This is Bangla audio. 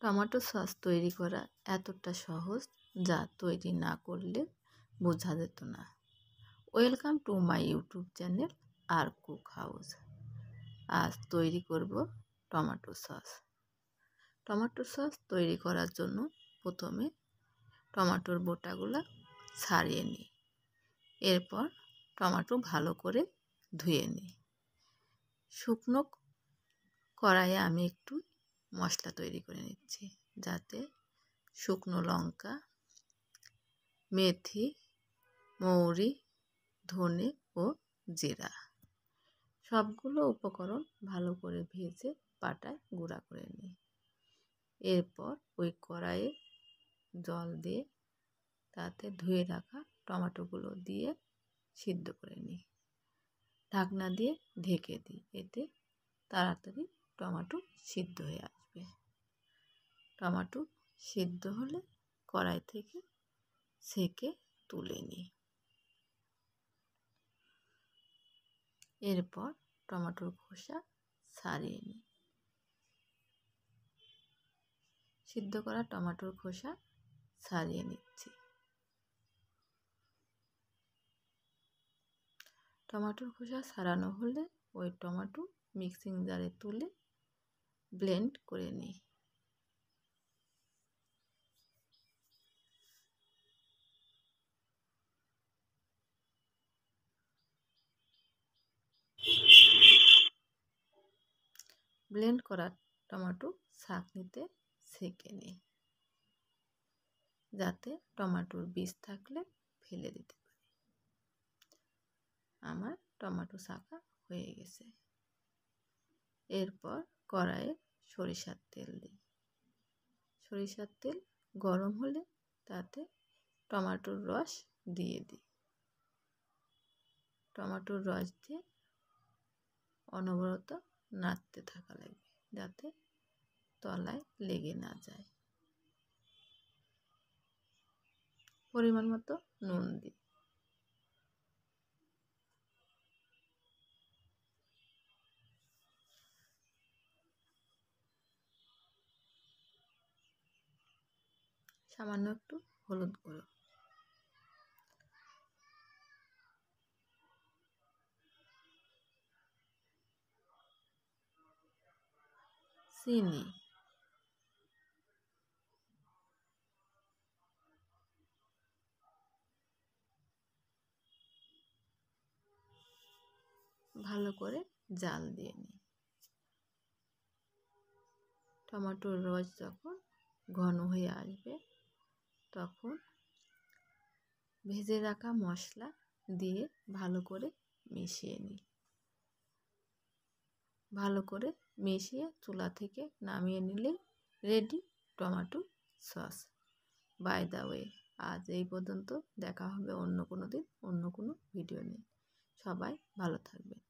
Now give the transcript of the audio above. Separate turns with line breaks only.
টমেটো সস তৈরি করা এতটা সহজ যা তৈরি না করলে বোঝা যেত না। Welcome to my YouTube channel আর কুক হাউস। আজ তৈরি করব টমেটো সস। টমেটো সস তৈরি করার জন্য প্রথমে টমেটোর বোটাগুলো ছাড়িয়ে নিই। এরপর টমেটো ভালো করে ধুয়ে নিই। শুকনো কড়াইয়ে আমি একটু মশলা তৈরি করে নিচ্ছি, যাতে শুকনো লঙ্কা, মেথি, মৌরি, ধনে ও জিরা সবগুলো উপকরণ ভালো করে ভেজে পাটায় গুঁড়া করে নিই। এরপর ওই কড়াইয়ে জল দিয়ে তাতে ধুয়ে রাখা টমেটোগুলো দিয়ে সিদ্ধ করে নিই। ঢাকনা দিয়ে ঢেকে দিই, এতে তাড়াতাড়ি টমেটো সিদ্ধ হয়ে আসবে। টমেটো সিদ্ধ হলে কড়াই থেকে ছেঁকে তুলে নিই। এরপর টমেটোর খোসা ছাড়িয়ে নিই। সিদ্ধ করা টমেটোর খোসা ছাড়িয়ে নিচ্ছি। টমেটোর খোসা ছাড়ানো হলে ওই টমেটো মিক্সিং জারে তুলে ব্লেন্ড করে নিই। ব্লেন্ড করা টমেটো ছাঁকনিতে ছেঁকে নিই, যাতে টমেটোর বীজ থাকলে ফেলে দিতে পারি। আমার টমেটো ছাঁকা হয়ে গেছে। এরপর কড়াইয়ে সরিষার তেল দিই। সরিষার তেল গরম হলে তাতে টমেটোর রস দিয়ে দিই। টমেটোর রস দিয়ে অনবরত নাড়তে থাকা লাগবে, যাতে তলায় লেগে না যায়। পরিমাণ মতো নুন দিই। সামান্য একটু হলুদ গুঁড়ো, চিনি, ভালো করে জাল দিয়ে নিই। টমেটোর রস যখন ঘন হয়ে আসবে তখন ভেজে রাখা মশলা দিয়ে ভালো করে মিশিয়ে নিই। ভালো করে মিশিয়ে চুলা থেকে নামিয়ে নিলেই ready tomato sauce. By the way, আজ এই পর্যন্ত। দেখা হবে অন্য কোনো দিন অন্য কোনো ভিডিও নিয়ে। সবাই ভালো থাকবেন।